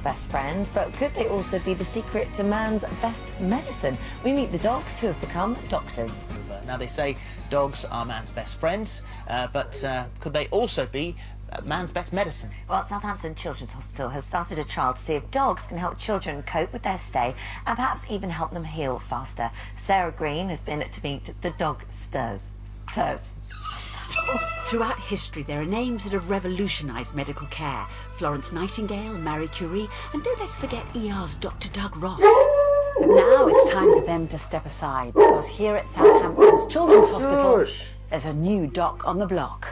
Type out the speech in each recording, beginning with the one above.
best friend, but could they also be the secret to man's best medicine? We meet the dogs who have become doctors. Now, they say dogs are man's best friends, but could they also be man's best medicine? Well, Southampton Children's Hospital has started a trial to see if dogs can help children cope with their stay and perhaps even help them heal faster. Sarah Green has been to meet the dog sters. Throughout history, there are names that have revolutionised medical care. Florence Nightingale, Marie Curie, and don't let's forget ER's Dr. Doug Ross. But now it's time for them to step aside, because here at Southampton's Children's Hospital, there's a new doc on the block.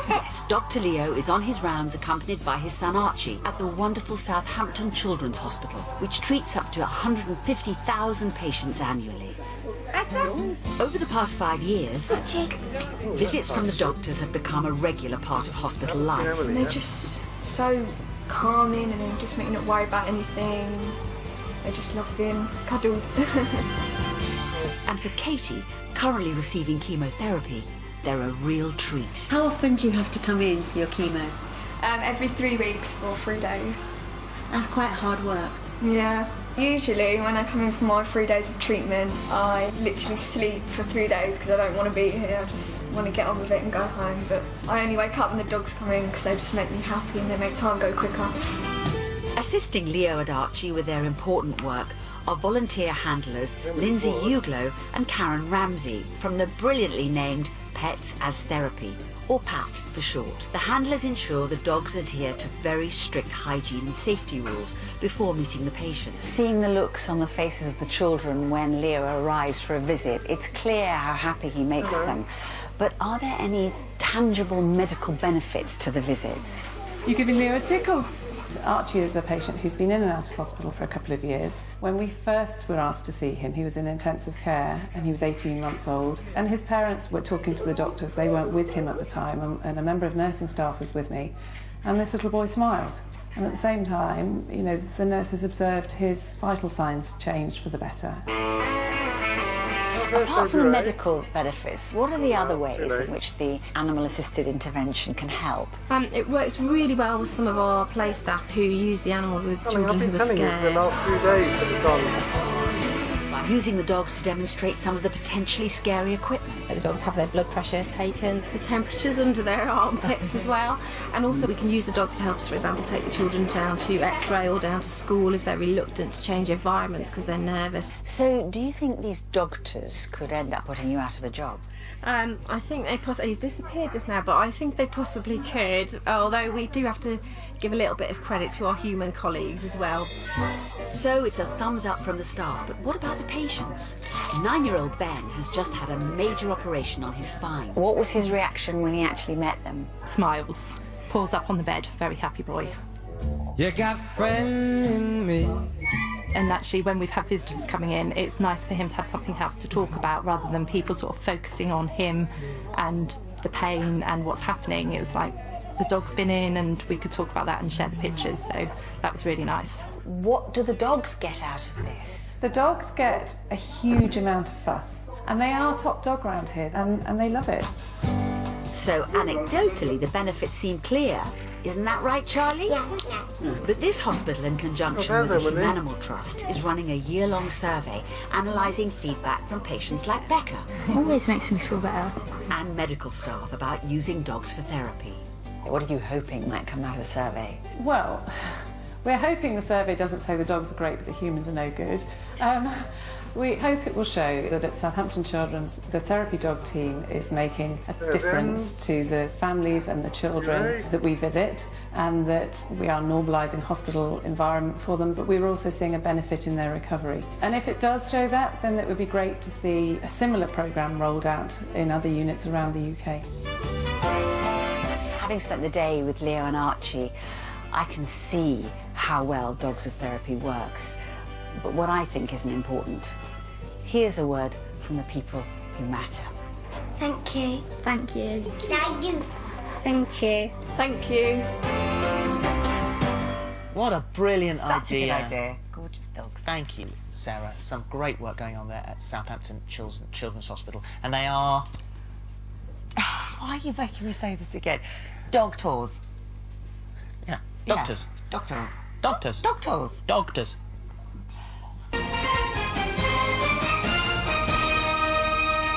Yes, Dr. Leo is on his rounds accompanied by his son Archie at the wonderful Southampton Children's Hospital, which treats up to 150,000 patients annually. Over the past 5 years, visits from the doctors have become a regular part of hospital life. And they're just so calming and they just make you not worry about anything. They just love being cuddled. And for Katie, currently receiving chemotherapy, they're a real treat. How often do you have to come in for your chemo? Every 3 weeks for 3 days. That's quite hard work. Yeah. Usually when I come in for my 3 days of treatment, I literally sleep for 3 days because I don't want to be here. I just want to get on with it and go home. But I only wake up when the dogs come in because they just make me happy and they make time go quicker. Assisting Leo and Archie with their important work are volunteer handlers Lyndsey Uglow and Karen Ramsey from the brilliantly named Pets as Therapy, or PAT for short. The handlers ensure the dogs adhere to very strict hygiene and safety rules before meeting the patients. Seeing the looks on the faces of the children when Leo arrives for a visit, it's clear how happy he makes them. But are there any tangible medical benefits to the visits? You giving Leo a tickle? Archie is a patient who's been in and out of hospital for a couple of years. When we first were asked to see him, he was in intensive care and he was 18 months old. And his parents were talking to the doctors. They weren't with him at the time, and a member of nursing staff was with me. And this little boy smiled. And at the same time, you know, the nurses observed his vital signs changed for the better. Apart from the medical benefits, what are the other ways in which the animal-assisted intervention can help? It works really well with some of our play staff who use the animals with children who are scared. The last few days that it's gone. By using the dogs to demonstrate some of the potentially scary equipment. The dogs have their blood pressure taken, the temperatures under their armpits as well, and also we can use the dogs to help us, for example, take the children down to X-ray or down to school if they're reluctant to change environments because they're nervous. So, do you think these doctors could end up putting you out of a job? I think they possibly, he's disappeared just now, but I think they possibly could, although we do have to give a little bit of credit to our human colleagues as well. So it's a thumbs up from the staff, but what about the patients? 9-year-old Ben has just had a major operation on his spine. What was his reaction when he actually met them? Smiles, paws up on the bed, very happy boy. You got a friend in me. And actually, when we've had visitors coming in, it's nice for him to have something else to talk about rather than people sort of focusing on him and the pain and what's happening. It was like the dog's been in and we could talk about that and share the pictures, so that was really nice. What do the dogs get out of this? The dogs get a huge amount of fuss, and they are top dog round here, and they love it. So anecdotally, the benefits seem clear. Isn't that right, Charlie? Yeah. But this hospital, in conjunction with the Human Animal Trust, is running a year-long survey analysing feedback from patients like Becca. Always makes me feel better. And medical staff about using dogs for therapy. What are you hoping might come out of the survey? Well, we're hoping the survey doesn't say the dogs are great but the humans are no good. We hope it will show that at Southampton Children's, the therapy dog team is making a difference to the families and the children that we visit, and that we are normalising hospital environment for them, but we're also seeing a benefit in their recovery. And if it does show that, then it would be great to see a similar programme rolled out in other units around the UK. Having spent the day with Leo and Archie, I can see how well dogs as therapy works. But what I think isn't important. Here's a word from the people who matter. Thank you. Thank you. Thank you. Thank you. Thank you. What a brilliant Such idea. a good idea. Gorgeous dogs. Thank you, Sarah. Some great work going on there at Southampton Children's Hospital. And they are... Why are you making me say this again? Dog tours. Yeah. Doctors. Yeah. Doctors. Doctors. Doctors. Doctors.